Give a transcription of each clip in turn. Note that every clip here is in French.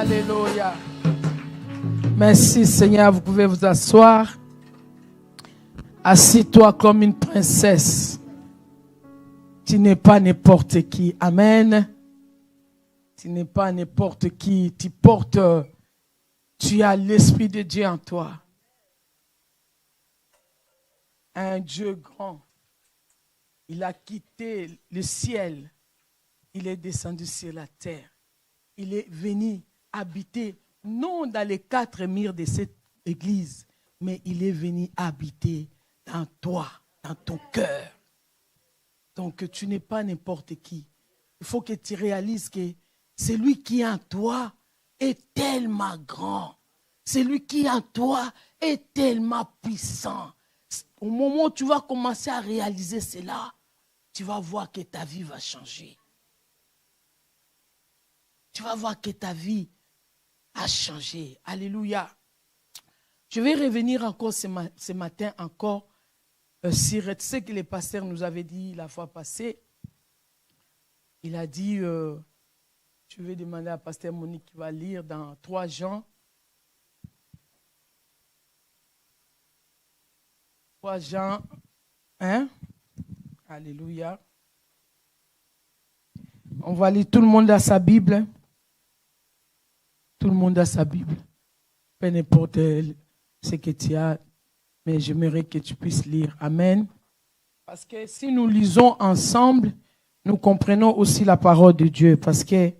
Alléluia. Merci Seigneur, vous pouvez vous asseoir. Assis-toi comme une princesse. Tu n'es pas n'importe qui. Amen. Tu n'es pas n'importe qui. Tu as l'Esprit de Dieu en toi. Un Dieu grand. Il a quitté le ciel. Il est descendu sur la terre. Il est venu habiter, non dans les quatre murs de cette église, mais il est venu habiter dans toi, dans ton cœur. Donc tu n'es pas n'importe qui. Il faut que tu réalises que celui qui est en toi est tellement grand. Celui qui est en toi est tellement puissant. Au moment où tu vas commencer à réaliser cela, tu vas voir que ta vie va changer. Tu vas voir que ta vie a changé. Alléluia. Je vais revenir encore ce matin encore sur ce que le pasteur nous avait dit la fois passée. Il a dit, je vais demander à pasteur Monique qui va lire dans 3 Jean. 3 Jean 1. Alléluia. On va lire, tout le monde a sa Bible. Tout le monde a sa Bible. Peu importe ce que tu as, mais j'aimerais que tu puisses lire. Amen. Parce que si nous lisons ensemble, nous comprenons aussi la parole de Dieu. Parce que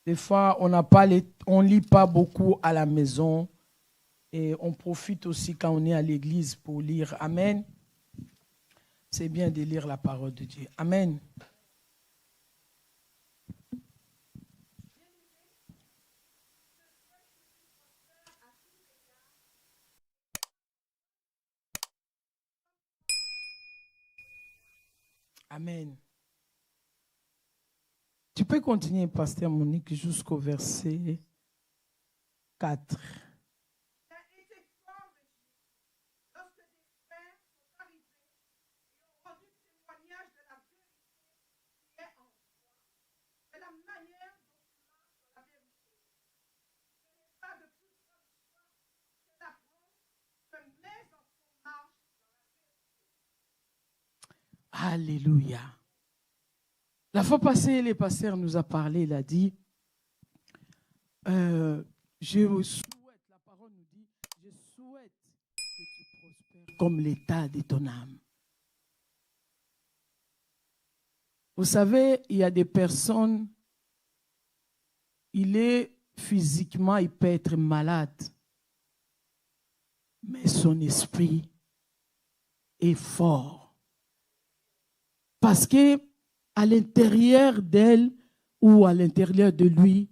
des fois, on ne lit pas beaucoup à la maison. Et on profite aussi quand on est à l'église pour lire. Amen. C'est bien de lire la parole de Dieu. Amen. Amen. Tu peux continuer, pasteur Monique, jusqu'au verset 4. Alléluia. La fois passée, le pasteur nous a parlé, il a dit, je souhaite, la parole nous dit, je souhaite que tu prospères comme l'état de ton âme. Vous savez, il y a des personnes, physiquement, il peut être malade, mais son esprit est fort. Parce que à l'intérieur d'elle ou à l'intérieur de lui,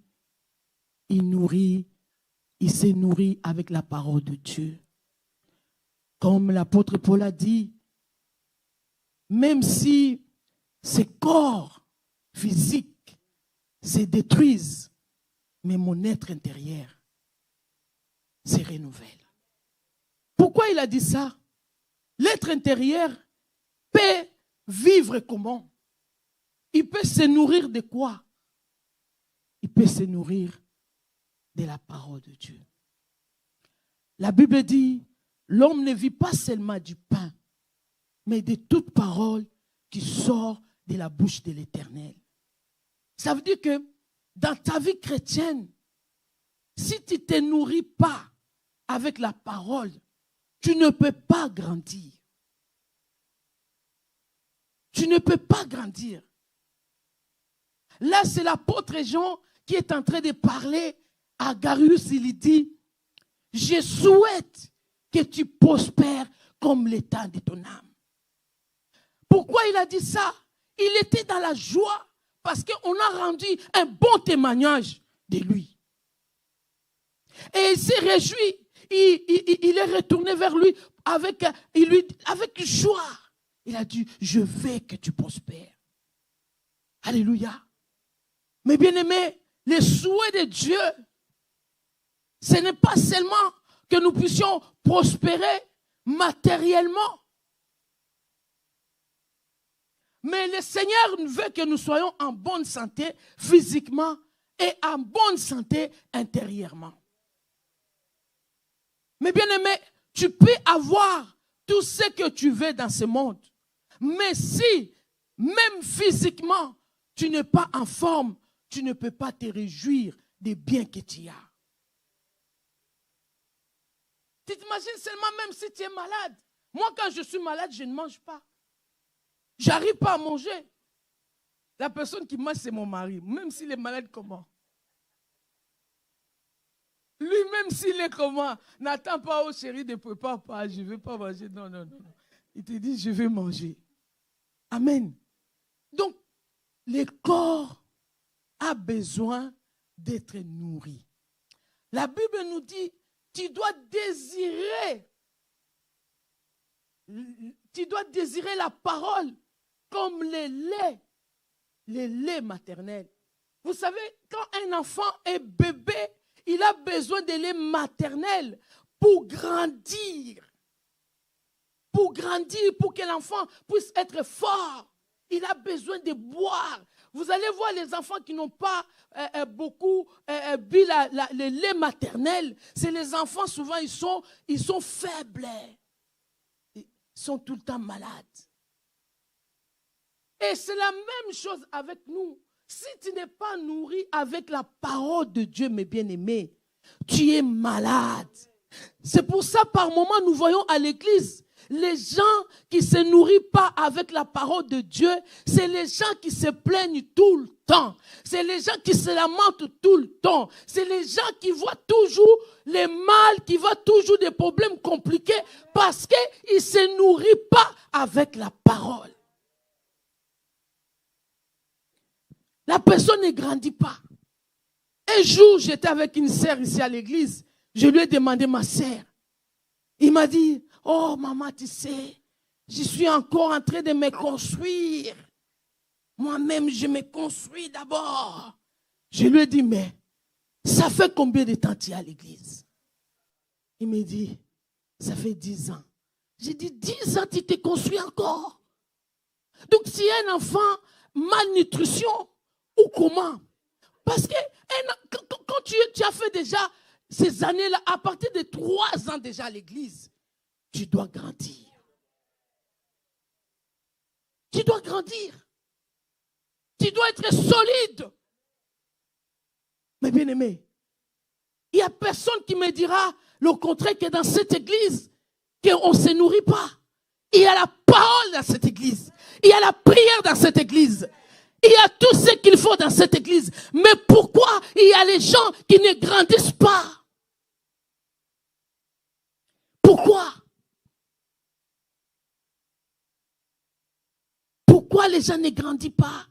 il se nourrit avec la parole de Dieu. Comme l'apôtre Paul a dit, même si ces corps physiques se détruisent, mais mon être intérieur se renouvelle. Pourquoi il a dit ça? L'être intérieur peut vivre comment? Il peut se nourrir de quoi? Il peut se nourrir de la parole de Dieu. La Bible dit, l'homme ne vit pas seulement du pain, mais de toute parole qui sort de la bouche de l'Éternel. Ça veut dire que dans ta vie chrétienne, si tu ne te nourris pas avec la parole, tu ne peux pas grandir. Tu ne peux pas grandir. Là, c'est l'apôtre Jean qui est en train de parler à Gaius. Il dit, je souhaite que tu prospères comme l'état de ton âme. Pourquoi il a dit ça? Il était dans la joie parce qu'on a rendu un bon témoignage de lui. Et il s'est réjoui. Il est retourné vers lui avec joie. Il a dit, je veux que tu prospères. Alléluia. Mais bien aimé, les souhaits de Dieu, ce n'est pas seulement que nous puissions prospérer matériellement. Mais le Seigneur veut que nous soyons en bonne santé physiquement et en bonne santé intérieurement. Mais bien aimé, tu peux avoir tout ce que tu veux dans ce monde. Mais si, même physiquement, tu n'es pas en forme, tu ne peux pas te réjouir des biens que tu as. Tu t'imagines seulement même si tu es malade. Moi, quand je suis malade, je ne mange pas. Je n'arrive pas à manger. La personne qui mange, c'est mon mari. Même s'il est malade, comment? Lui, même s'il est comment? N'attends pas, oh chérie, ne prépare pas. Je ne vais pas manger. Non, non, non. Il te dit, je vais manger. Amen. Donc, le corps a besoin d'être nourri. La Bible nous dit, tu dois désirer la parole comme le lait maternel. Vous savez, quand un enfant est bébé, il a besoin de lait maternel pour grandir. Pour grandir, pour que l'enfant puisse être fort. Il a besoin de boire. Vous allez voir les enfants qui n'ont pas beaucoup bu le lait maternel. C'est les enfants, souvent, ils sont faibles. Ils sont tout le temps malades. Et c'est la même chose avec nous. Si tu n'es pas nourri avec la parole de Dieu, mes bien-aimés, tu es malade. C'est pour ça, par moments, nous voyons à l'église, les gens qui ne se nourrissent pas avec la parole de Dieu, c'est les gens qui se plaignent tout le temps. C'est les gens qui se lamentent tout le temps. C'est les gens qui voient toujours les mal, qui voient toujours des problèmes compliqués parce qu'ils ne se nourrissent pas avec la parole. La personne ne grandit pas. Un jour, j'étais avec une sœur ici à l'église. Je lui ai demandé, ma sœur. Il m'a dit, oh maman, tu sais, je suis encore en train de me construire. Moi-même, je me construis d'abord. Je lui ai dit, mais ça fait combien de temps tu es à l'église? Il me dit, ça fait 10 ans. J'ai dit, 10 ans, tu te construis encore. Donc, si un enfant, malnutrition, ou comment? Parce que quand tu as fait déjà ces années-là, à partir de 3 ans déjà à l'église, tu dois grandir. Tu dois grandir. Tu dois être solide. Mais bien aimé, il n'y a personne qui me dira le contraire que dans cette église, qu'on ne se nourrit pas. Il y a la parole dans cette église. Il y a la prière dans cette église. Il y a tout ce qu'il faut dans cette église. Mais pourquoi il y a les gens qui ne grandissent pas? Pourquoi? Pourquoi les gens ne grandissent pas?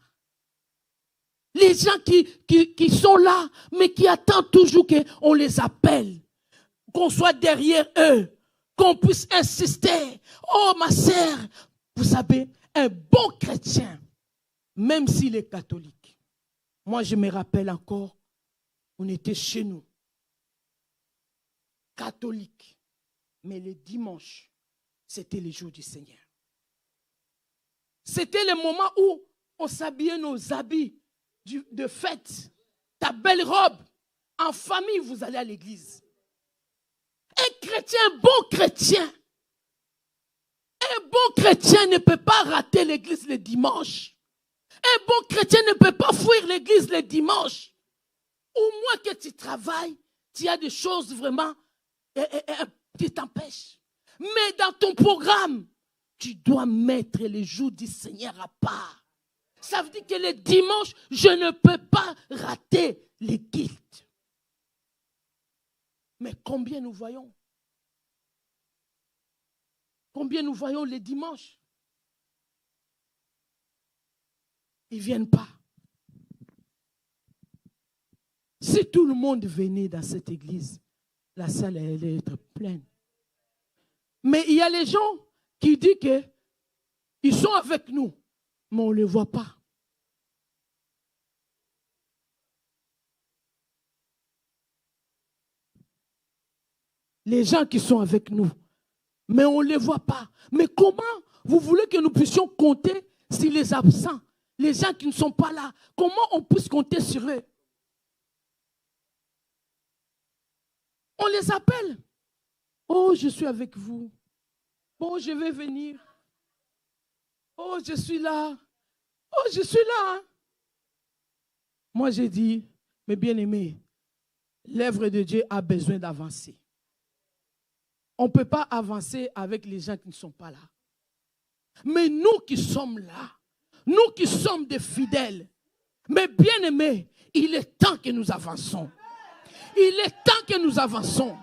Les gens qui sont là, mais qui attendent toujours qu'on les appelle, qu'on soit derrière eux, qu'on puisse insister. Oh ma sœur, vous savez, un bon chrétien, même s'il est catholique. Moi, je me rappelle encore, on était chez nous, catholiques, mais le dimanche, c'était le jour du Seigneur. C'était le moment où on s'habillait nos habits de fête, ta belle robe. En famille, vous allez à l'église. Un chrétien, un bon chrétien ne peut pas rater l'église le dimanche. Un bon chrétien ne peut pas fuir l'église le dimanche. Au moins que tu travailles, tu as des choses vraiment qui t'empêchent. Mais dans ton programme, tu dois mettre les jours du Seigneur à part. Ça veut dire que le dimanche, je ne peux pas rater les guildes. Mais combien nous voyons? Combien nous voyons les dimanches? Ils ne viennent pas. Si tout le monde venait dans cette église, la salle allait être pleine. Mais il y a les gens qui disent qu'ils sont avec nous, mais on ne les voit pas. Les gens qui sont avec nous, mais on ne les voit pas. Mais comment vous voulez que nous puissions compter sur les absents, les gens qui ne sont pas là? Comment on puisse compter sur eux? On les appelle. Oh, je suis avec vous. Oh, je vais venir. Oh, je suis là. Oh, je suis là. Moi, j'ai dit, mes bien-aimés, l'œuvre de Dieu a besoin d'avancer. On ne peut pas avancer avec les gens qui ne sont pas là. Mais nous qui sommes là, nous qui sommes des fidèles, mes bien-aimés, il est temps que nous avançons. Il est temps que nous avançons.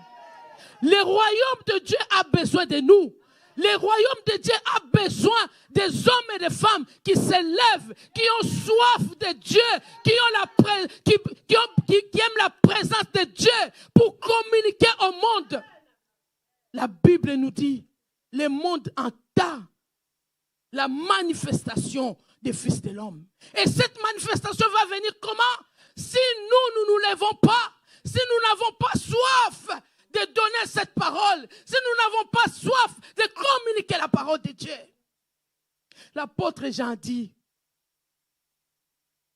Le royaume de Dieu a besoin de nous. Le royaume de Dieu a besoin des hommes et des femmes qui s'élèvent, qui ont soif de Dieu, qui aiment la présence de Dieu pour communiquer au monde. La Bible nous dit, le monde entend la manifestation des fils de l'homme. Et cette manifestation va venir comment? Si nous ne nous lèvons pas, si nous n'avons pas soif de donner cette parole, si nous n'avons pas soif de communiquer la parole de Dieu. L'apôtre Jean dit,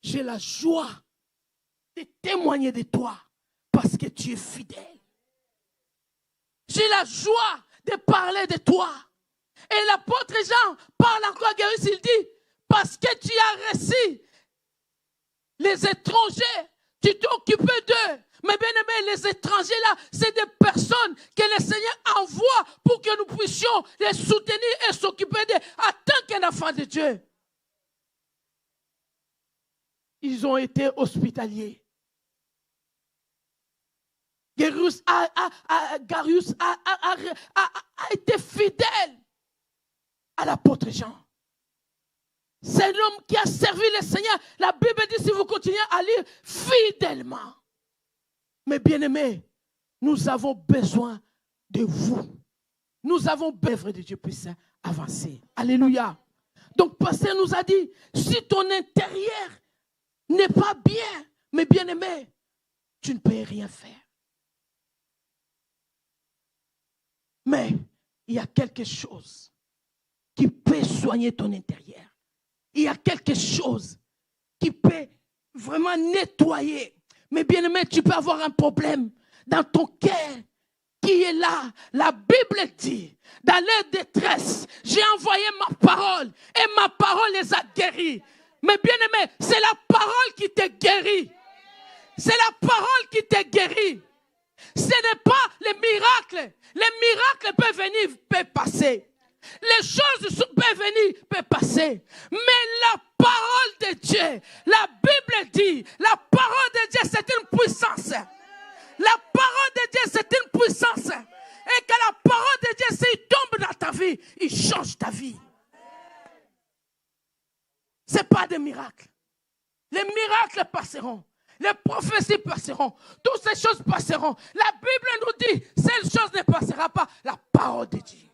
j'ai la joie de témoigner de toi parce que tu es fidèle. J'ai la joie de parler de toi. Et l'apôtre Jean parle encore à Gaius, il dit, parce que tu as reçu les étrangers, tu t'es occupé d'eux. Mais bien aimé, les étrangers là, c'est des personnes que le Seigneur envoie pour que nous puissions les soutenir et s'occuper d'eux en tant qu'un enfant de Dieu. Ils ont été hospitaliers. Gaius a été fidèle à l'apôtre Jean. C'est l'homme qui a servi le Seigneur. La Bible dit, si vous continuez à lire, fidèlement. Mais bien aimés, nous avons besoin de vous. Nous avons besoin de Dieu puisse avancer. Alléluia. Donc, pasteur nous a dit, si ton intérieur n'est pas bien, mais bien aimé, tu ne peux rien faire. Mais il y a quelque chose qui peut soigner ton intérieur. Il y a quelque chose qui peut vraiment nettoyer. Mais bien aimé, tu peux avoir un problème dans ton cœur qui est là. La Bible dit, dans leur détresse, j'ai envoyé ma parole et ma parole les a guéris. Mais bien aimé, c'est la parole qui te guérit. C'est la parole qui te guérit. Ce n'est pas les miracles. Les miracles peuvent venir, peuvent passer. Les choses peuvent venir, peuvent passer. Mais la parole de Dieu, la Bible dit, la parole de Dieu c'est une puissance. La parole de Dieu c'est une puissance. Et que la parole de Dieu, s'il tombe dans ta vie, il change ta vie. Ce n'est pas des miracles. Les miracles passeront. Les prophéties passeront. Toutes ces choses passeront. La Bible nous dit, cette chose ne passera pas. La parole de Dieu.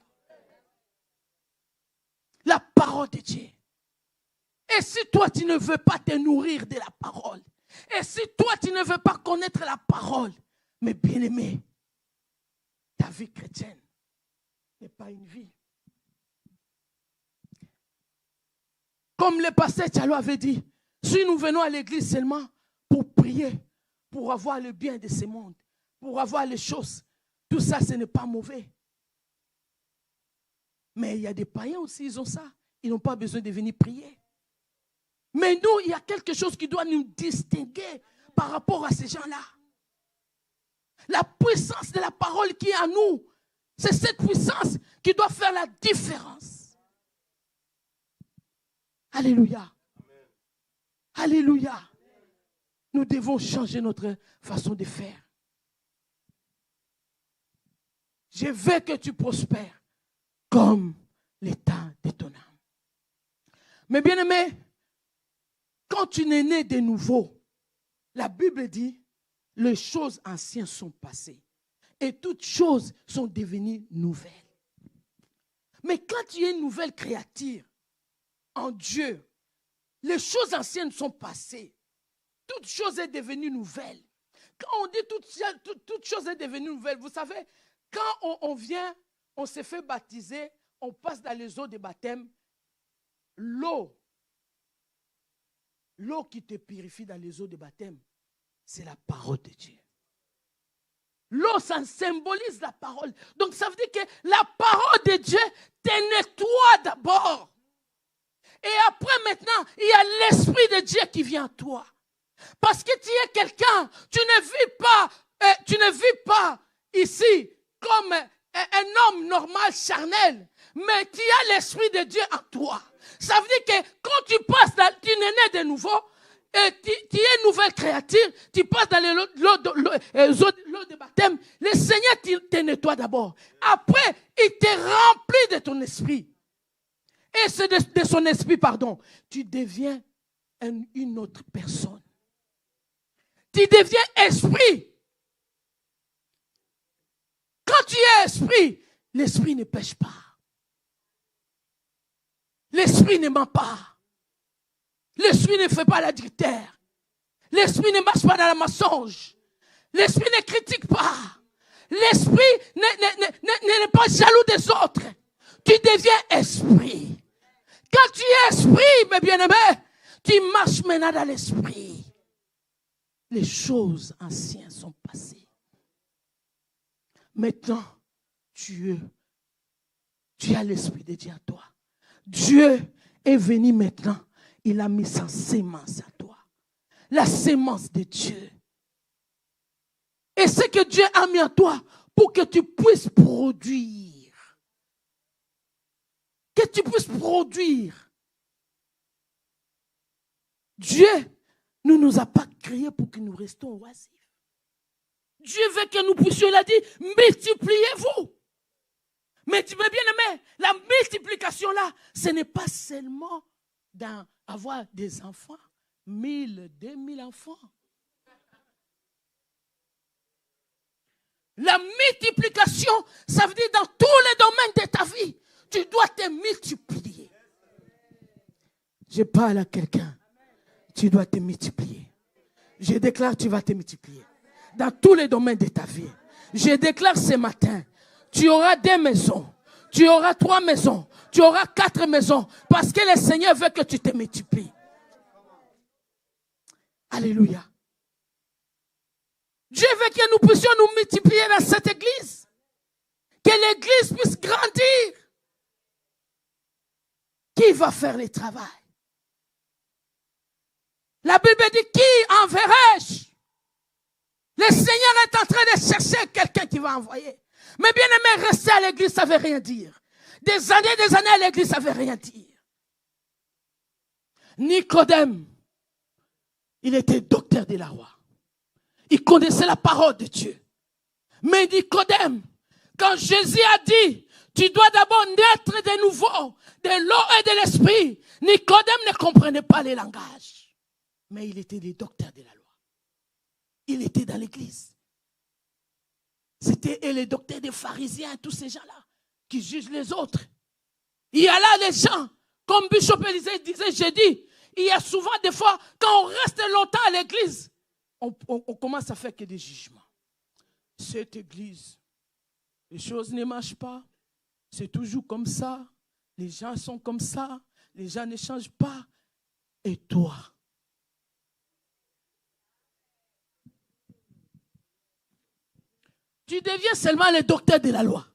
La parole de Dieu. Et si toi, tu ne veux pas te nourrir de la parole, et si toi, tu ne veux pas connaître la parole, mais bien aimé, ta vie chrétienne n'est pas une vie. Comme le pasteur Tchalo avait dit, si nous venons à l'église seulement pour prier, pour avoir le bien de ce monde, pour avoir les choses, tout ça, ce n'est pas mauvais. Mais il y a des païens aussi, ils ont ça. Ils n'ont pas besoin de venir prier. Mais nous, il y a quelque chose qui doit nous distinguer par rapport à ces gens-là. La puissance de la parole qui est en nous, c'est cette puissance qui doit faire la différence. Alléluia. Amen. Alléluia. Nous devons changer notre façon de faire. Je veux que tu prospères comme l'état de ton âme. Mais bien aimé, quand tu n'es né de nouveau, la Bible dit, les choses anciennes sont passées et toutes choses sont devenues nouvelles. Mais quand tu es une nouvelle créature en Dieu, les choses anciennes sont passées. Toute chose est devenue nouvelle. Quand on dit toute chose est devenue nouvelle, vous savez, quand on vient, on se fait baptiser, on passe dans les eaux de baptême, l'eau qui te purifie dans les eaux de baptême, c'est la parole de Dieu. L'eau, ça symbolise la parole. Donc ça veut dire que la parole de Dieu te nettoie d'abord. Et après maintenant, il y a l'Esprit de Dieu qui vient à toi. Parce que tu es quelqu'un, tu ne vis pas ici comme un homme normal, charnel, mais tu as l'Esprit de Dieu en toi. Ça veut dire que quand tu passes, tu es né de nouveau, et tu es une nouvelle créature, tu passes dans l'eau de baptême, le Seigneur te nettoie d'abord. Après, il te remplit de ton esprit. Et c'est de son esprit, tu deviens une autre personne. Tu deviens esprit. Quand tu es esprit, l'esprit ne pêche pas. L'esprit ne ment pas. L'esprit ne fait pas l'adultère. L'esprit ne marche pas dans la mensonge. L'esprit ne critique pas. L'esprit n'est pas jaloux des autres. Tu deviens esprit. Quand tu es esprit, mes bien-aimés, tu marches maintenant dans l'esprit. Les choses anciennes sont passées. Maintenant, tu as l'Esprit de Dieu en toi. Dieu est venu maintenant. Il a mis sa sémence à toi. La sémence de Dieu. Et ce que Dieu a mis en toi pour que tu puisses produire. Que tu puisses produire. Dieu ne nous a pas créés pour que nous restions oisifs. Dieu veut que nous puissions, il a dit, multipliez-vous. Mais tu veux bien aimer, la multiplication là, ce n'est pas seulement d'avoir des enfants, 1000, 2000 enfants. La multiplication, ça veut dire dans tous les domaines de ta vie, tu dois te multiplier. Je parle à quelqu'un, tu dois te multiplier. Je déclare, tu vas te multiplier. Dans tous les domaines de ta vie. Je déclare ce matin, tu auras 2 maisons, tu auras 3 maisons, tu auras 4 maisons, parce que le Seigneur veut que tu te multiplies. Alléluia. Dieu veut que nous puissions nous multiplier dans cette église. Que l'église puisse grandir. Qui va faire le travail? La Bible dit, qui enverrai-je? Le Seigneur est en train de chercher quelqu'un qui va envoyer. Mais bien aimé, rester à l'église, ça ne veut rien dire. Des années à l'église, ça ne veut rien dire. Nicodème, il était docteur de la loi. Il connaissait la parole de Dieu. Mais Nicodème, quand Jésus a dit, tu dois d'abord naître de nouveau, de l'eau et de l'esprit, Nicodème ne comprenait pas les langages. Mais il était le docteur de la loi. Il était dans l'église. C'était les docteurs des pharisiens, tous ces gens-là, qui jugent les autres. Il y a là les gens, comme Bishop Élisée disait jeudi, il y a souvent des fois, quand on reste longtemps à l'église, on commence à faire que des jugements. Cette église, les choses ne marchent pas. C'est toujours comme ça. Les gens sont comme ça. Les gens ne changent pas. Et toi? Tu deviens seulement le docteur de la loi.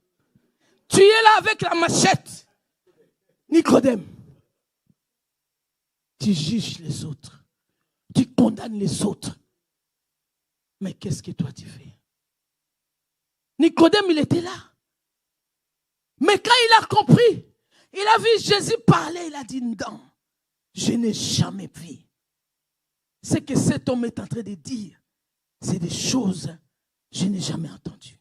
Tu es là avec la machette. Nicodème. Tu juges les autres. Tu condamnes les autres. Mais qu'est-ce que toi tu fais? Nicodème, il était là. Mais quand il a compris, il a vu Jésus parler, il a dit non, je n'ai jamais vu. Ce que cet homme est en train de dire, c'est des choses que je n'ai jamais entendues.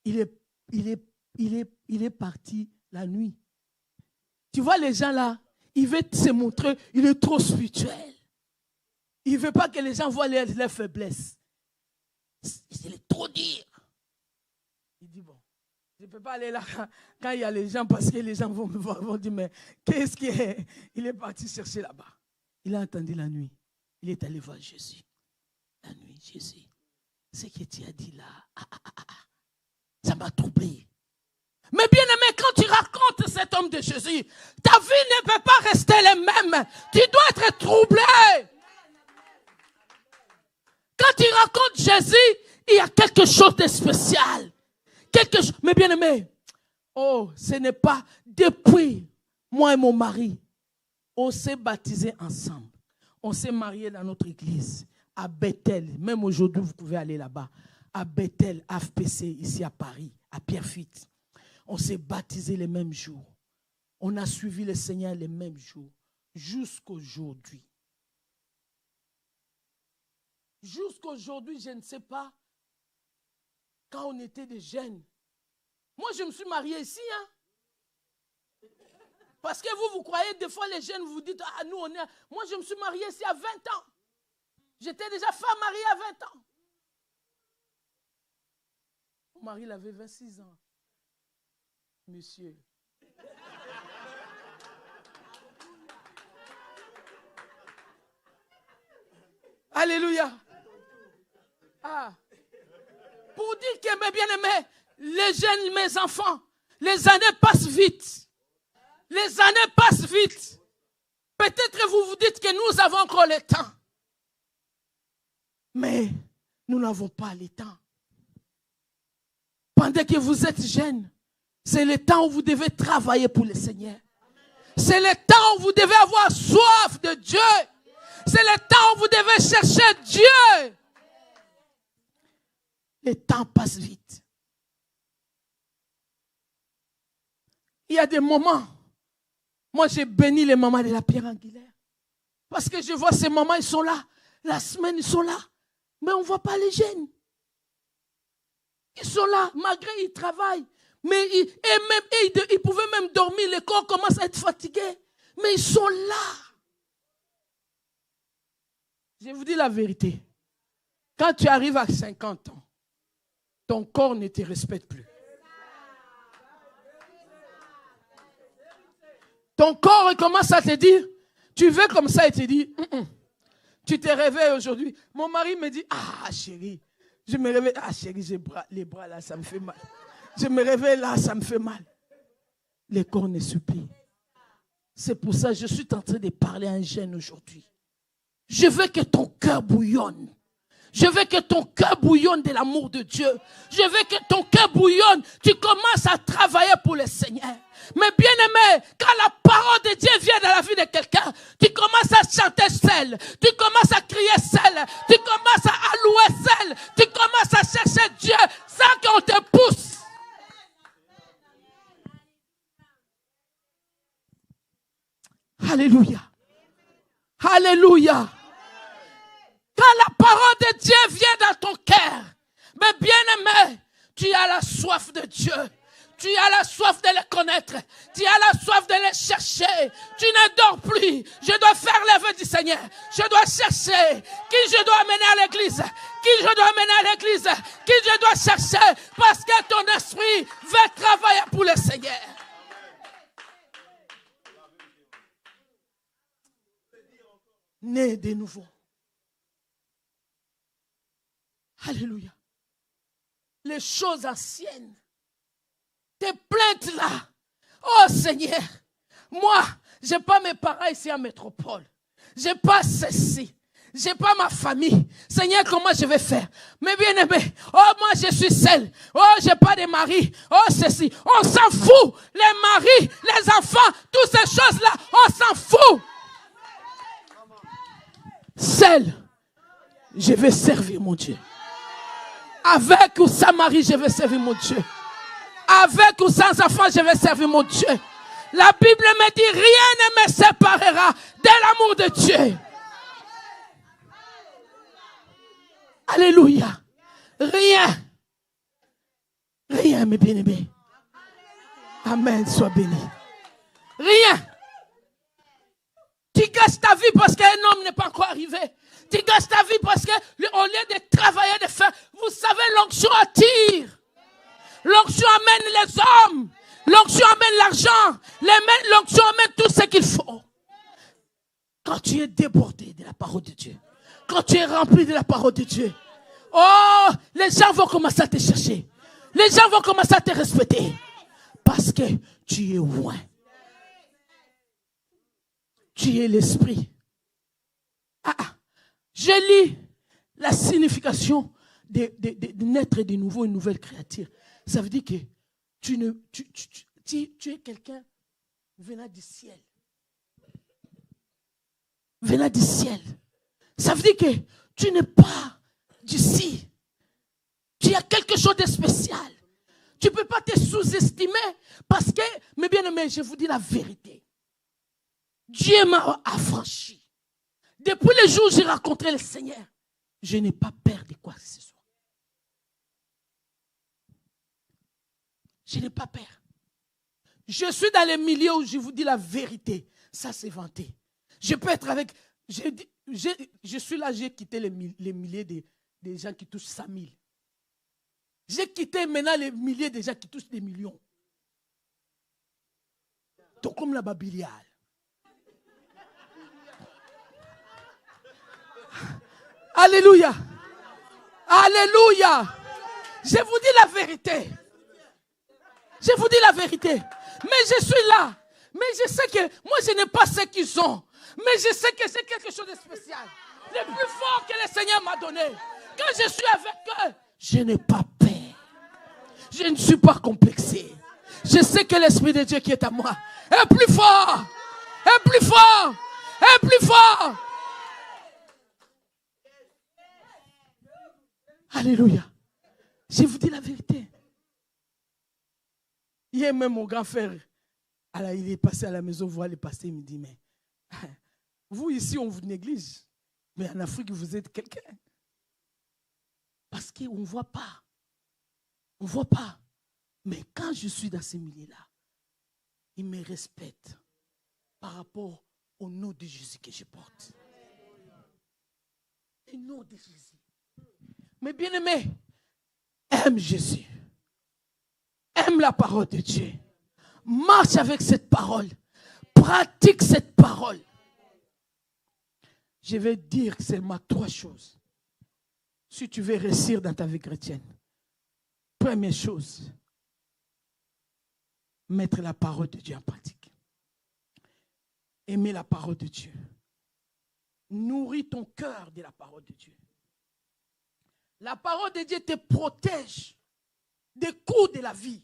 Il est parti la nuit. Tu vois les gens là, il veut se montrer, il est trop spirituel. Il ne veut pas que les gens voient leurs faiblesses. Il est trop dur. Il dit bon, je ne peux pas aller là quand il y a les gens parce que les gens vont me voir, vont dire mais qu'est-ce qu'il est? Il est parti chercher là-bas. Il a entendu la nuit. Il est allé voir Jésus. La nuit, Jésus, ce que tu as dit là, ça m'a troublé. Mais bien aimé, quand tu racontes cet homme de Jésus, ta vie ne peut pas rester la même. Tu dois être troublé. Quand Quand il raconte Jésus, il y a quelque chose de spécial. Mais bien aimé, oh, ce n'est pas depuis moi et mon mari, on s'est baptisés ensemble. On s'est mariés dans notre église, à Bethel. Même aujourd'hui, vous pouvez aller là-bas. À Bethel, AFPC, ici à Paris, à Pierrefitte. On s'est baptisés les mêmes jours. On a suivi le Seigneur les mêmes jours. Jusqu'aujourd'hui. Jusqu'aujourd'hui, je ne sais pas. Quand on était des jeunes. Moi, je me suis mariée ici. Hein? Parce que vous croyez, des fois, les jeunes, vous dites, ah, nous, on est... Moi, je me suis mariée ici à 20 ans. J'étais déjà femme mariée à 20 ans. Mon mari, il avait 26 ans. Monsieur. Alléluia. Ah. Pour dire que, mes bien-aimés, les jeunes, mes enfants, les années passent vite. Les années passent vite. Peut-être vous vous dites que nous avons encore le temps. Mais nous n'avons pas le temps. Pendant que vous êtes jeunes, c'est le temps où vous devez travailler pour le Seigneur. C'est le temps où vous devez avoir soif de Dieu. C'est le temps où vous devez chercher Dieu. Le temps passe vite. Il y a des moments, moi j'ai béni les mamans de la pierre angulaire. Parce que je vois ces mamans, ils sont là. La semaine, ils sont là. Mais on ne voit pas les jeunes. Ils sont là, malgré ils travaillent. Mais ils pouvaient même dormir, le corps commence à être fatigué. Mais ils sont là. Je vous dis la vérité. Quand tu arrives à 50 ans, ton corps ne te respecte plus. Ton corps commence à te dire, tu veux comme ça et te dit, tu te réveilles aujourd'hui. Mon mari me dit, ah chérie, je me réveille, ah chérie, les bras là, ça me fait mal. Je me réveille là, ça me fait mal. Le corps ne supplie. C'est pour ça que je suis en train de parler à un jeune aujourd'hui. Je veux que ton cœur bouillonne. Je veux que ton cœur bouillonne de l'amour de Dieu. Je veux que ton cœur bouillonne. Tu commences à travailler pour le Seigneur. Mais bien aimé, quand la parole de Dieu vient dans la vie de quelqu'un, tu commences à chanter seul. Tu commences à crier seul. Tu commences à louer seul. Tu commences à chercher Dieu sans qu'on te pousse. Alléluia. Alléluia. Quand la parole de Dieu vient dans ton cœur, mais bien aimé, tu as la soif de Dieu. Tu as la soif de le connaître. Tu as la soif de le chercher. Tu ne dors plus. Je dois faire l'œuvre du Seigneur. Je dois chercher qui je dois amener à l'église. Qui je dois amener à l'église. Qui je dois chercher. Parce que ton esprit veut travailler pour le Seigneur. Né de nouveau. Alléluia. Les choses anciennes. Tes plaintes là. Oh Seigneur. Moi, je n'ai pas mes parents ici en métropole. Je n'ai pas ceci. Je n'ai pas ma famille. Seigneur, comment je vais faire? Mais bien aimé. Oh, moi je suis seule. Oh, je n'ai pas de mari. Oh, ceci. On s'en fout. Les maris, les enfants, toutes ces choses-là, on s'en fout. Seul, je vais servir mon Dieu. Avec ou sans mari, je vais servir mon Dieu. Avec ou sans enfant, je vais servir mon Dieu. La Bible me dit, rien ne me séparera de l'amour de Dieu. Alléluia. Rien. Rien, mes bien-aimés. Amen, sois béni. Rien. Tu gâches ta vie parce qu'un homme n'est pas encore arrivé. Tu gâches ta vie parce que, au lieu de travailler, de faire, vous savez, l'onction attire. L'onction amène les hommes. L'onction amène l'argent. L'onction amène tout ce qu'il faut. Quand tu es débordé de la parole de Dieu, quand tu es rempli de la parole de Dieu, oh, les gens vont commencer à te chercher. Les gens vont commencer à te respecter. Parce que tu es loin. Tu es l'esprit. Je lis La signification de naître de nouveau une nouvelle créature, ça veut dire que tu es quelqu'un venant du ciel. Venant du ciel. Ça veut dire que tu n'es pas d'ici. Tu as quelque chose de spécial. Tu ne peux pas te sous-estimer parce que, mes bien-aimés, je vous dis la vérité. Dieu m'a affranchi. Depuis le jour où j'ai rencontré le Seigneur, je n'ai pas peur de quoi que ce soit. Je n'ai pas peur. Je suis dans les milieux où je vous dis la vérité. Ça, c'est vanté. Je peux être avec... Je suis là, j'ai quitté les milliers des gens qui touchent 100 000. J'ai quitté maintenant les milliers de gens qui touchent des millions. Donc comme la Babiliale. Alléluia. Alléluia. Je vous dis la vérité. Je vous dis la vérité. Mais je suis là. Mais je sais que moi je n'ai pas ce qu'ils ont. Mais je sais que c'est quelque chose de spécial. Le plus fort que le Seigneur m'a donné. Quand je suis avec eux, je n'ai pas peur. Je ne suis pas complexé. Je sais que l'Esprit de Dieu qui est à moi est plus fort. Est plus fort. Est plus fort. Alléluia. Je vous dis la vérité. Hier même mon grand frère, il est passé à la maison voir le pasteur, il me dit, mais vous ici on vous néglige, mais en Afrique vous êtes quelqu'un. Parce qu'on ne voit pas. On ne voit pas. Mais quand je suis dans ces milieux-là, ils me respectent par rapport au nom de Jésus que je porte. Le nom de Jésus. Mais bien-aimé, aime Jésus. Aime la parole de Dieu. Marche avec cette parole. Pratique cette parole. Je vais dire seulement 3 choses. Si tu veux réussir dans ta vie chrétienne. Première chose, mettre la parole de Dieu en pratique. Aimer la parole de Dieu. Nourris ton cœur de la parole de Dieu. La parole de Dieu te protège des coups de la vie.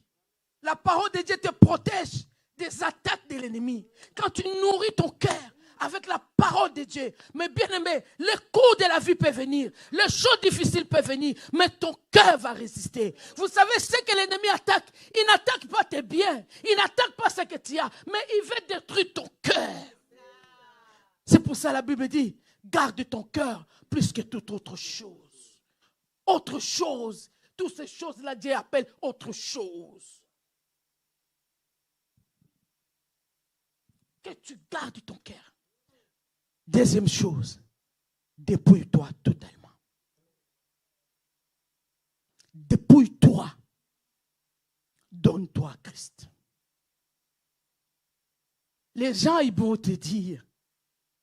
La parole de Dieu te protège des attaques de l'ennemi. Quand tu nourris ton cœur avec la parole de Dieu, mais bien aimé, les coups de la vie peuvent venir, les choses difficiles peuvent venir, mais ton cœur va résister. Vous savez ce que l'ennemi attaque? Il n'attaque pas tes biens, il n'attaque pas ce que tu as, mais il veut détruire ton cœur. C'est pour ça que la Bible dit, garde ton cœur plus que toute autre chose. Autre chose, toutes ces choses-là, Dieu appelle autre chose. Que tu gardes ton cœur. Deuxième chose, dépouille-toi totalement. Dépouille-toi. Donne-toi à Christ. Les gens, ils vont te dire,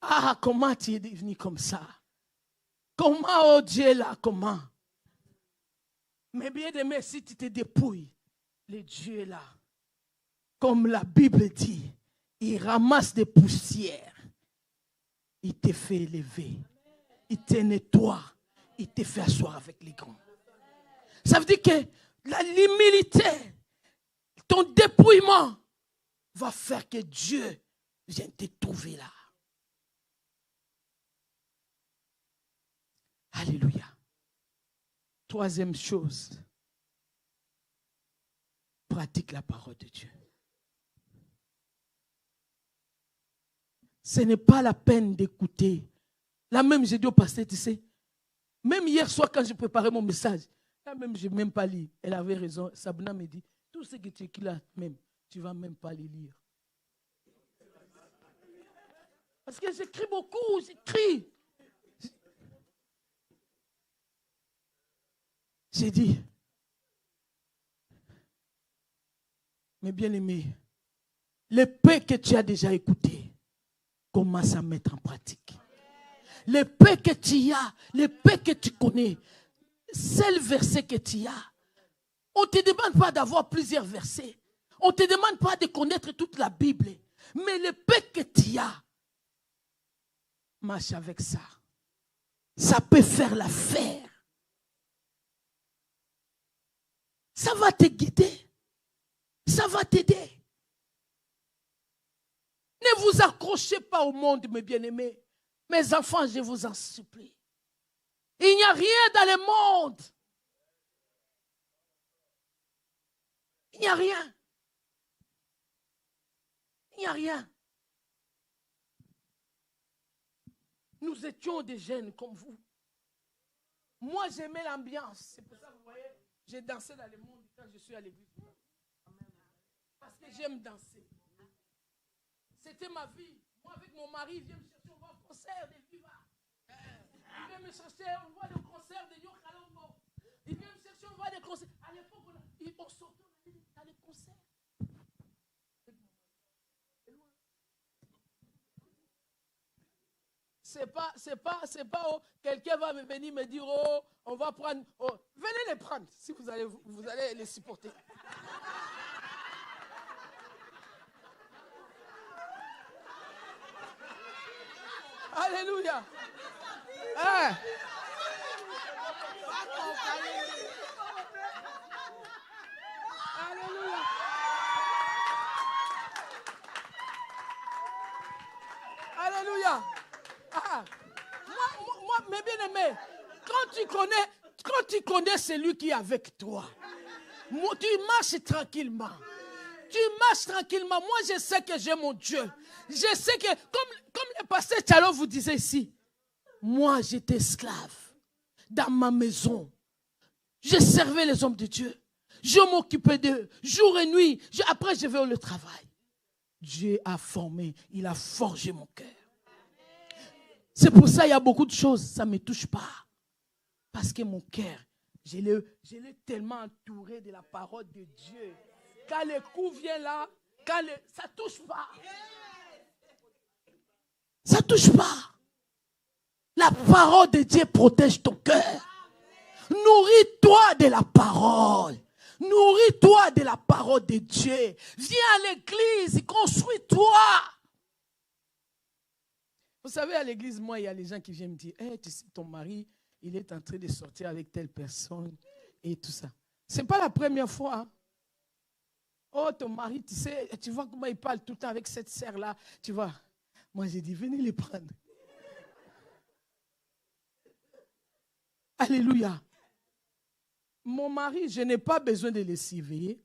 ah, comment tu es devenu comme ça? Comment, oh Dieu, là, comment? Mais bien aimé, si tu te dépouilles, le Dieu est là. Comme la Bible dit, il ramasse des poussières. Il te fait élever. Il te nettoie. Il te fait asseoir avec les grands. Ça veut dire que l'humilité, ton dépouillement va faire que Dieu vienne te trouver là. Alléluia. Troisième chose, pratique la parole de Dieu. Ce n'est pas la peine d'écouter. Là même, j'ai dit au pasteur, tu sais, même hier soir quand je préparais mon message, là même, je n'ai même pas lu. Elle avait raison. Sabina me dit, tout ce que tu écris là, même, tu ne vas même pas les lire. Parce que j'écris beaucoup, j'écris. J'ai dit, mais bien aimé, les paix que tu as déjà écoutées, commence à mettre en pratique. Les paix que tu as, les paix que tu connais, c'est le verset que tu as. On ne te demande pas d'avoir plusieurs versets. On ne te demande pas de connaître toute la Bible. Mais les paix que tu as, marche avec ça. ça peut faire l'affaire. Ça va te guider. Ça va t'aider. Ne vous accrochez pas au monde, mes bien-aimés. Mes enfants, je vous en supplie. Il n'y a rien dans le monde. Il n'y a rien. Il n'y a rien. Nous étions des jeunes comme vous. Moi, j'aimais l'ambiance. C'est pour ça que vous voyez, j'ai dansé dans le monde quand je suis à l'église. Parce que j'aime danser. C'était ma vie. Moi, avec mon mari, il vient me chercher, on va au concert de Viva. Il vient me chercher, on va au concert de Yo Kalongo. Il vient me chercher, on va des concerts. À l'époque, on sortait dans les concerts. C'est pas oh, quelqu'un va me venir me dire, oh, on va prendre, oh, venez les prendre, si vous allez les supporter. Alléluia. Hein? Alléluia. Alléluia. Ah. Moi, mes bien-aimés, quand tu connais celui qui est avec toi, tu marches tranquillement. Tu marches tranquillement. Moi, je sais que j'ai mon Dieu. Je sais que, comme le pasteur Tchalo vous disait ici, moi, j'étais esclave dans ma maison. Je servais les hommes de Dieu. Je m'occupais d'eux, jour et nuit. Après, je vais au travail. Dieu a formé, il a forgé mon cœur. C'est pour ça qu'il y a beaucoup de choses, ça ne me touche pas. Parce que mon cœur, je l'ai tellement entouré de la parole de Dieu. Quand le coup vient là, ça ne touche pas. Ça ne touche pas. La parole de Dieu protège ton cœur. Nourris-toi de la parole. Nourris-toi de la parole de Dieu. Viens à l'église, construis-toi. Vous savez, à l'église, moi, il y a les gens qui viennent me dire, hey, tu sais, ton mari, il est en train de sortir avec telle personne et tout ça. Ce n'est pas la première fois. Hein. Oh, ton mari, tu sais, tu vois comment il parle tout le temps avec cette sœur-là. Tu vois, moi, j'ai dit, venez les prendre. Alléluia. Mon mari, je n'ai pas besoin de le surveiller.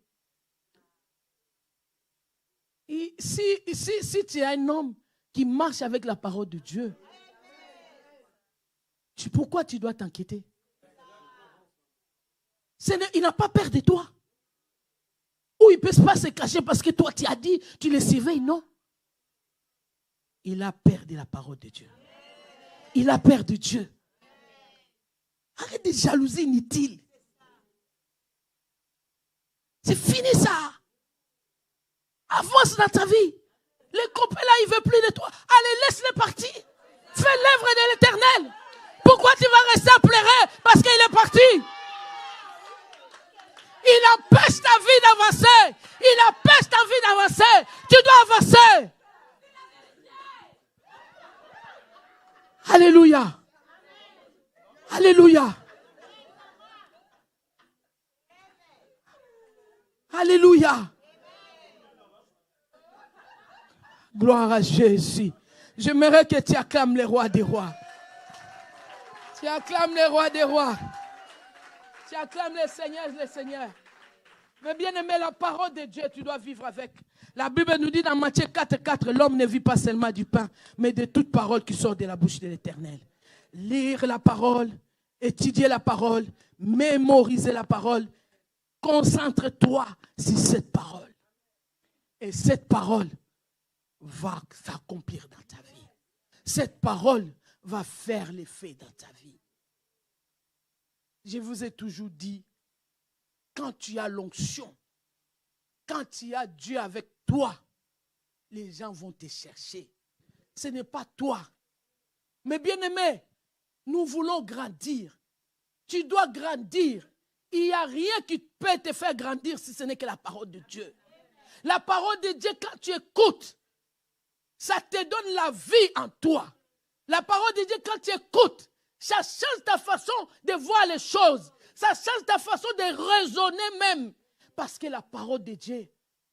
Et si tu as un homme qui marche avec la parole de Dieu, pourquoi tu dois t'inquiéter? Il n'a pas peur de toi. Ou il ne peut pas se cacher parce que toi tu as dit, tu le surveilles, non. Il a peur de la parole de Dieu. Il a peur de Dieu. Arrête de jalousie inutile. C'est fini ça. Avance dans ta vie. Les copains là, ils ne veulent plus de toi. Allez, laisse-les partir. Fais l'œuvre de l'Éternel. Pourquoi tu vas rester à pleurer? Parce qu'il est parti. Il empêche ta vie d'avancer. Il empêche ta vie d'avancer. Tu dois avancer. Alléluia. Alléluia. Alléluia. Gloire à Jésus. J'aimerais que tu acclames les rois des rois. Tu acclames les rois des rois. Tu acclames les seigneurs. Mais bien aimé, la parole de Dieu, tu dois vivre avec. La Bible nous dit dans Matthieu 4:4, l'homme ne vit pas seulement du pain, mais de toute parole qui sort de la bouche de l'Éternel. Lire la parole, étudier la parole, mémoriser la parole. Concentre-toi sur cette parole. Et cette parole va s'accomplir dans ta vie. Cette parole va faire l'effet dans ta vie. Je vous ai toujours dit, quand tu as l'onction, quand tu as Dieu avec toi, les gens vont te chercher. Ce n'est pas toi. Mais bien aimé, nous voulons grandir. Tu dois grandir. Il n'y a rien qui peut te faire grandir si ce n'est que la parole de Dieu. La parole de Dieu, quand tu écoutes, ça te donne la vie en toi. La parole de Dieu, quand tu écoutes, Ça change ta façon de voir les choses. Ça change ta façon de raisonner même. Parce que la parole de Dieu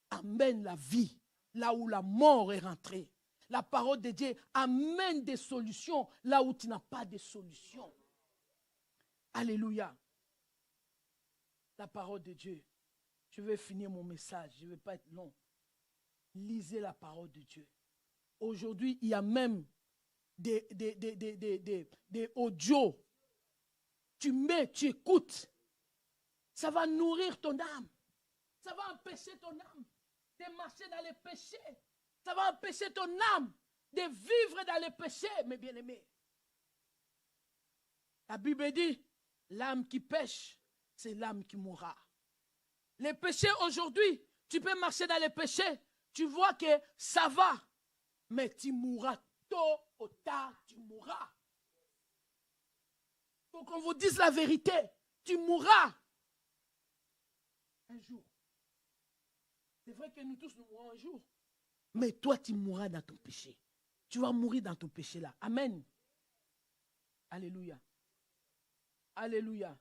amène la vie là où la mort est rentrée. La parole de Dieu amène des solutions là où tu n'as pas de solution. Alléluia. La parole de Dieu. Je vais finir mon message. Je ne vais pas être long. Lisez la parole de Dieu. Aujourd'hui, il y a même des audios. Tu mets, tu écoutes. Ça va nourrir ton âme. Ça va empêcher ton âme de marcher dans les péchés. Ça va empêcher ton âme de vivre dans les péchés, mes bien-aimés. La Bible dit, l'âme qui pêche, c'est l'âme qui mourra. Les péchés aujourd'hui, tu peux marcher dans les péchés, tu vois que ça va, mais tu mourras tôt ou tard, tu mourras. Faut qu'on vous dise la vérité, tu mourras un jour. C'est vrai que nous tous nous mourrons un jour. Mais toi, tu mourras dans ton péché. Tu vas mourir dans ton péché là. Amen. Alléluia. Alléluia.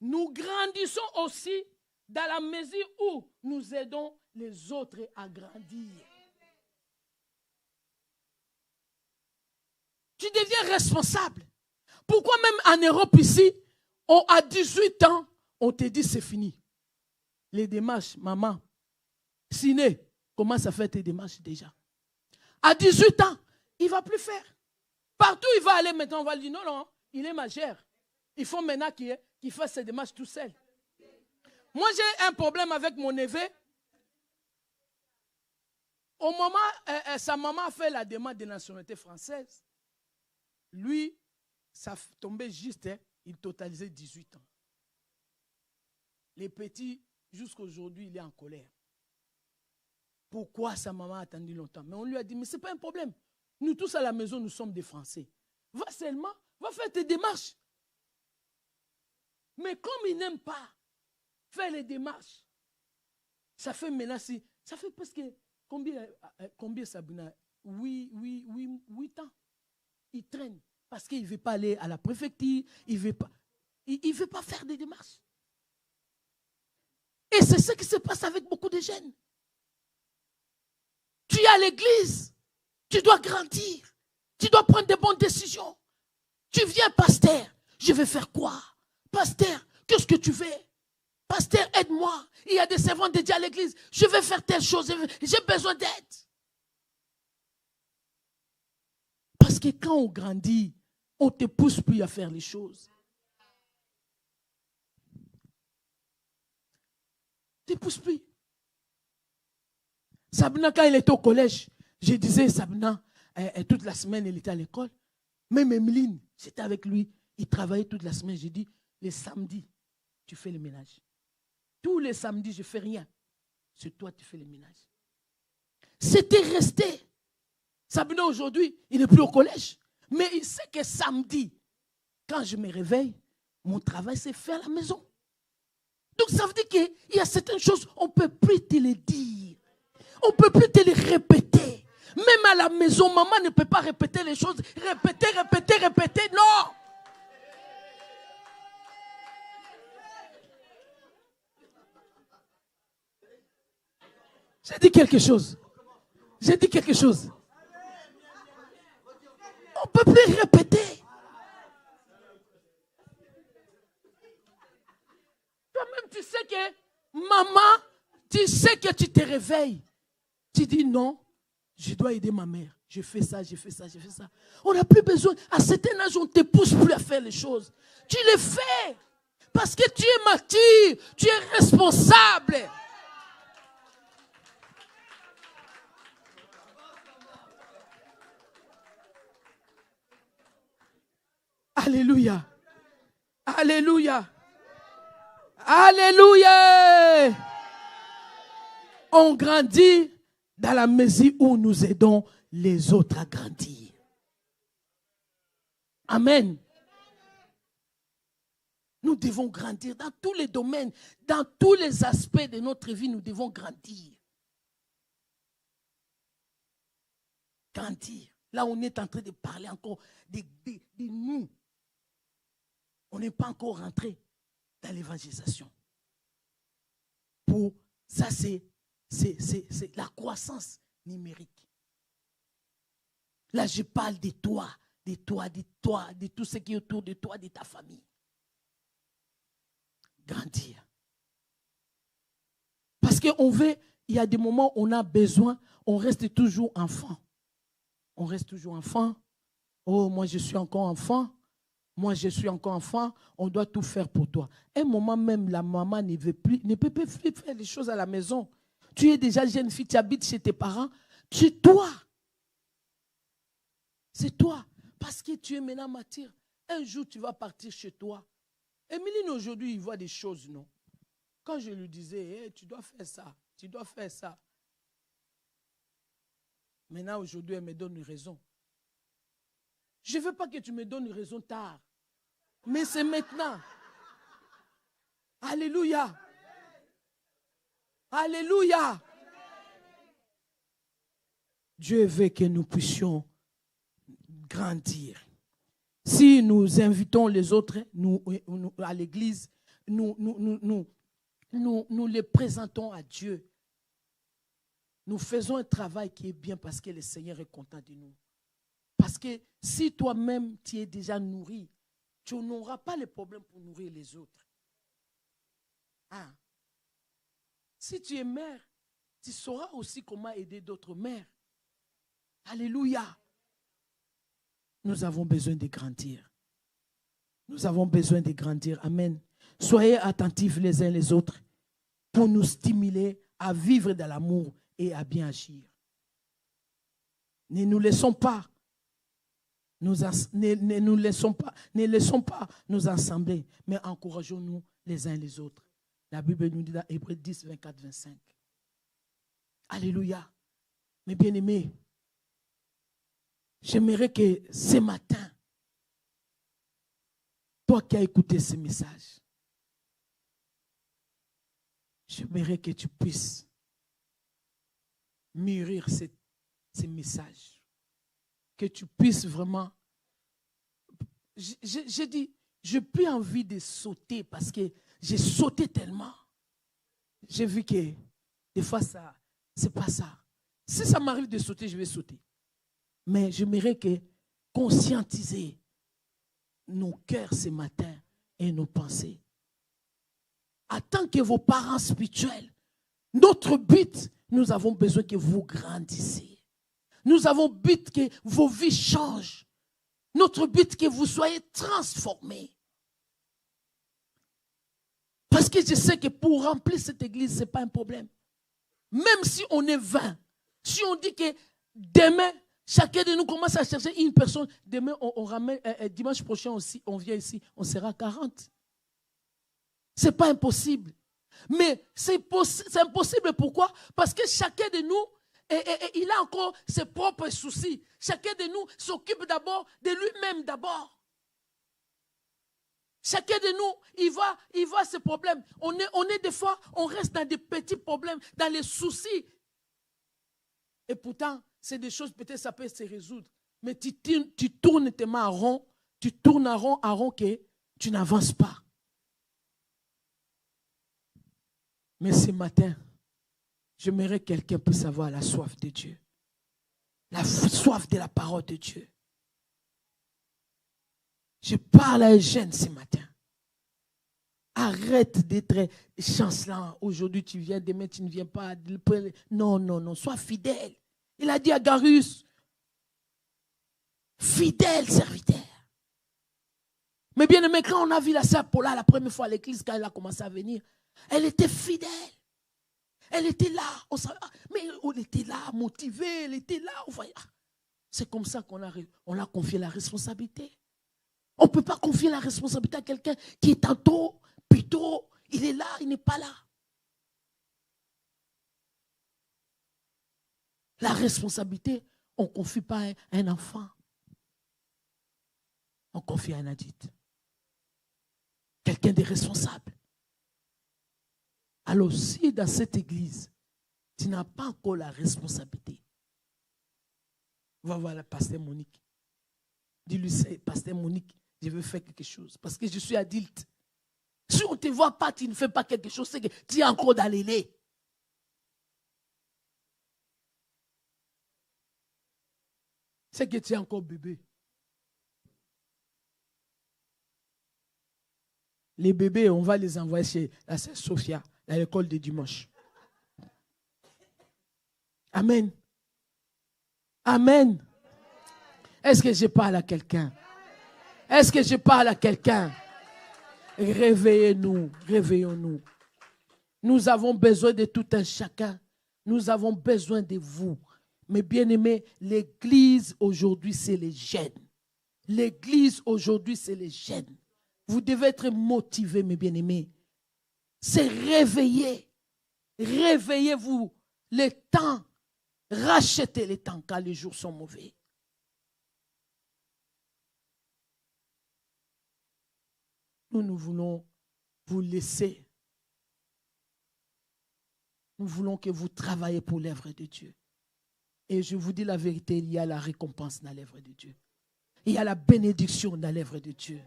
Nous grandissons aussi dans la mesure où nous aidons les autres à grandir. Tu deviens responsable. Pourquoi même en Europe ici, à 18 ans, on te dit c'est fini. Les démarches, maman, ciné, commence à faire tes démarches déjà. À 18 ans, il ne va plus faire. Partout il va aller maintenant, on va lui dire non, il est majeur. Il faut maintenant qu'il fasse ses démarches tout seul. Moi, j'ai un problème avec mon neveu. Au moment, sa maman a fait la demande de nationalité française. Lui, ça tombait juste, il totalisait 18 ans. Les petits, jusqu'à aujourd'hui, il est en colère. Pourquoi sa maman a attendu longtemps? Mais on lui a dit, mais ce n'est pas un problème. Nous tous à la maison, nous sommes des Français. Va seulement, va faire tes démarches. Mais comme il n'aime pas faire les démarches, ça fait maintenant, ça fait presque, combien Sabrina? 8 ans. Il traîne parce qu'il ne veut pas aller à la préfecture, il ne veut pas faire des démarches. Et c'est ce qui se passe avec beaucoup de jeunes. Tu es à l'église, tu dois grandir, tu dois prendre de bonnes décisions. Tu viens, pasteur, je vais faire quoi? Pasteur, qu'est-ce que tu veux? Pasteur, aide-moi. Il y a des servants de Dieu à l'église, je vais faire telle chose, j'ai besoin d'aide. Parce que quand on grandit, on ne te pousse plus à faire les choses. Tu ne te pousses plus. Sabina, quand elle était au collège, je disais, Sabina, toute la semaine, elle était à l'école. Même Emeline, j'étais avec lui, il travaillait toute la semaine. J'ai dit, les samedis, tu fais le ménage. Tous les samedis, je ne fais rien. C'est toi qui fais le ménage. C'était resté. Sabina, aujourd'hui, il n'est plus au collège. Mais il sait que samedi, quand je me réveille, mon travail, c'est fait à la maison. Donc, ça veut dire qu'il y a certaines choses, on ne peut plus te les dire. On ne peut plus te les répéter. Même à la maison, maman ne peut pas répéter les choses. Répéter. Non. J'ai dit quelque chose. On ne peut plus répéter. Toi-même, tu sais que maman, tu sais que tu te réveilles. Tu dis non, je dois aider ma mère. Je fais ça. On n'a plus besoin. À certain âge, on ne te pousse plus à faire les choses. Tu les fais. Parce que tu es mature. Tu es responsable. Alléluia. Alléluia. Alléluia. On grandit dans la mesure où nous aidons les autres à grandir. Amen. Nous devons grandir dans tous les domaines, dans tous les aspects de notre vie, nous devons grandir. Grandir. Là, on est en train de parler encore de nous. On n'est pas encore rentré dans l'évangélisation. Pour ça, c'est la croissance numérique. Là, je parle de toi, de tout ce qui est autour de toi, de ta famille. Grandir. Parce qu'on veut, il y a des moments où on a besoin, on reste toujours enfant. On reste toujours enfant. Oh, moi je suis encore enfant. Moi je suis encore enfant. On doit tout faire pour toi. Un moment même, la maman ne peut plus faire les choses à la maison. Tu es déjà jeune fille, tu habites chez tes parents. C'est toi. C'est toi. Parce que tu es maintenant mature. Un jour, tu vas partir chez toi. Émiline, aujourd'hui, il voit des choses, non? Quand je lui disais, hey, tu dois faire ça, tu dois faire ça. Maintenant, aujourd'hui, elle me donne une raison. Je ne veux pas que tu me donnes une raison tard. Mais c'est maintenant. Alléluia. Alléluia. Dieu veut que nous puissions grandir. Si nous invitons les autres à l'église, nous les présentons à Dieu. Nous faisons un travail qui est bien parce que le Seigneur est content de nous. Parce que si toi-même tu es déjà nourri, tu n'auras pas le problème pour nourrir les autres. Ah. Si tu es mère, tu sauras aussi comment aider d'autres mères. Alléluia. Nous avons besoin de grandir. Nous avons besoin de grandir. Amen. Soyez attentifs les uns les autres pour nous stimuler à vivre dans l'amour et à bien agir. Ne nous laissons pas. Ne laissons pas nous assembler, mais encourageons-nous les uns les autres. La Bible nous dit dans Hébreux 10, 24, 25. Alléluia. Mes bien-aimés, j'aimerais que ce matin, toi qui as écouté ce message, j'aimerais que tu puisses mûrir ce message. Que tu puisses vraiment... J'ai dit, je n'ai plus envie de sauter parce que j'ai sauté tellement. J'ai vu que des fois, ça, c'est pas ça. Si ça m'arrive de sauter, je vais sauter. Mais j'aimerais que conscientiser nos cœurs ce matin et nos pensées. En tant que vos parents spirituels, notre but, nous avons besoin que vous grandissiez. Nous avons but que vos vies changent. Notre but que vous soyez transformés. Parce que je sais que pour remplir cette église, ce n'est pas un problème. Même si on est 20, si on dit que demain, chacun de nous commence à chercher une personne, demain on ramène, dimanche prochain aussi, on vient ici, on sera 40. Ce n'est pas impossible. Mais c'est impossible pourquoi? Parce que chacun de nous, il a encore ses propres soucis. Chacun de nous s'occupe d'abord de lui-même d'abord. Chacun de nous, il voit ses problèmes. On est des fois, on reste dans des petits problèmes, dans les soucis. Et pourtant, c'est des choses, peut-être ça peut se résoudre. Mais tu tournes tes mains en rond, tu tournes en rond que tu n'avances pas. Mais ce matin, j'aimerais que quelqu'un puisse avoir la soif de Dieu. La soif de la parole de Dieu. Je parle à un jeune ce matin. Arrête d'être chancelant. Aujourd'hui tu viens, demain tu ne viens pas. Non, sois fidèle. Il a dit à Garus, fidèle serviteur. Mais bien aimé, quand on a vu la sœur Paula la première fois à l'église, quand elle a commencé à venir, elle était fidèle. Elle était là, mais on était là, motivée, elle était là. C'est comme ça qu'on a confié la responsabilité. On ne peut pas confier la responsabilité à quelqu'un qui est tantôt, plutôt, il est là, il n'est pas là. La responsabilité, on ne confie pas à un enfant. On confie à un adulte. Quelqu'un de responsable. Alors si dans cette église, tu n'as pas encore la responsabilité, Va voir la pasteur Monique. Dis-lui, c'est pasteur Monique, je veux faire quelque chose. Parce que je suis adulte. Si on ne te voit pas, tu ne fais pas quelque chose, c'est que tu es encore dans les laits. C'est que tu es encore bébé. Les bébés, on va les envoyer chez la sœur Sophia, à l'école de dimanche. Amen. Amen. Est-ce que je parle à quelqu'un? Est-ce que je parle à quelqu'un? Réveillez-nous, réveillons-nous. Nous avons besoin de tout un chacun. Nous avons besoin de vous. Mais bien aimés, l'église aujourd'hui, c'est les jeunes. L'église aujourd'hui, c'est les jeunes. Vous devez être motivés, mes bien-aimés. C'est réveiller. Réveillez-vous. Les temps. Rachetez les temps car les jours sont mauvais. Nous voulons vous laisser. Nous voulons que vous travaillez pour l'œuvre de Dieu. Et je vous dis la vérité, il y a la récompense dans l'œuvre de Dieu. Il y a la bénédiction dans l'œuvre de Dieu.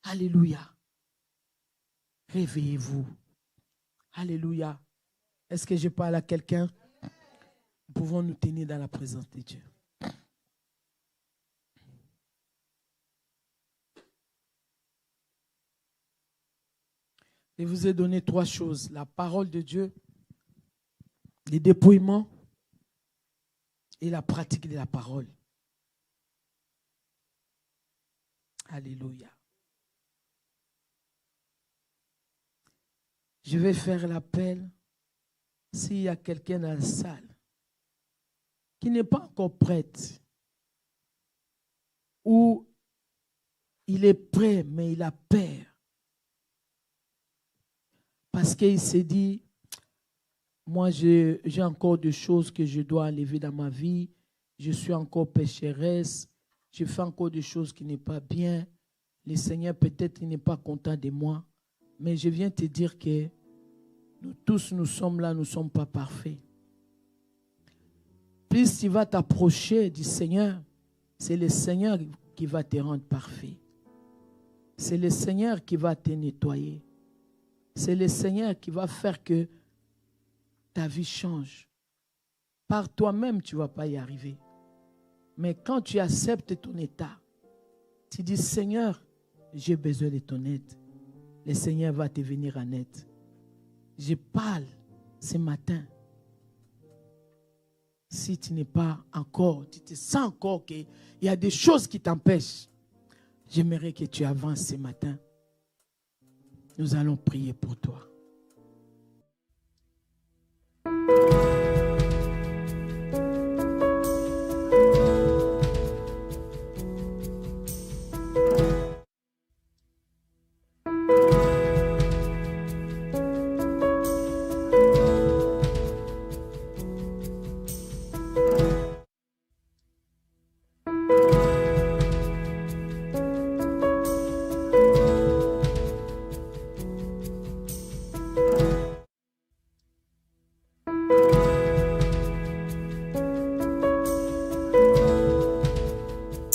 Alléluia. Réveillez-vous. Alléluia. Est-ce que je parle à quelqu'un? Nous pouvons nous tenir dans la présence de Dieu. Je vous ai donné 3 choses. La parole de Dieu, le dépouillement et la pratique de la parole. Alléluia. Je vais faire l'appel s'il y a quelqu'un dans la salle qui n'est pas encore prête ou il est prêt mais il a peur parce qu'il s'est dit moi j'ai encore des choses que je dois enlever dans ma vie, je suis encore pécheresse, je fais encore des choses qui n'est pas bien, le Seigneur peut-être il n'est pas content de moi. Mais je viens te dire que nous tous, nous sommes là, nous ne sommes pas parfaits. Plus tu vas t'approcher du Seigneur, c'est le Seigneur qui va te rendre parfait. C'est le Seigneur qui va te nettoyer. C'est le Seigneur qui va faire que ta vie change. Par toi-même, tu ne vas pas y arriver. Mais quand tu acceptes ton état, tu dis, Seigneur, j'ai besoin de ton aide. Le Seigneur va te venir en aide. Je parle ce matin. Si tu n'es pas encore, tu te sens encore qu'il y a des choses qui t'empêchent, j'aimerais que tu avances ce matin. Nous allons prier pour toi.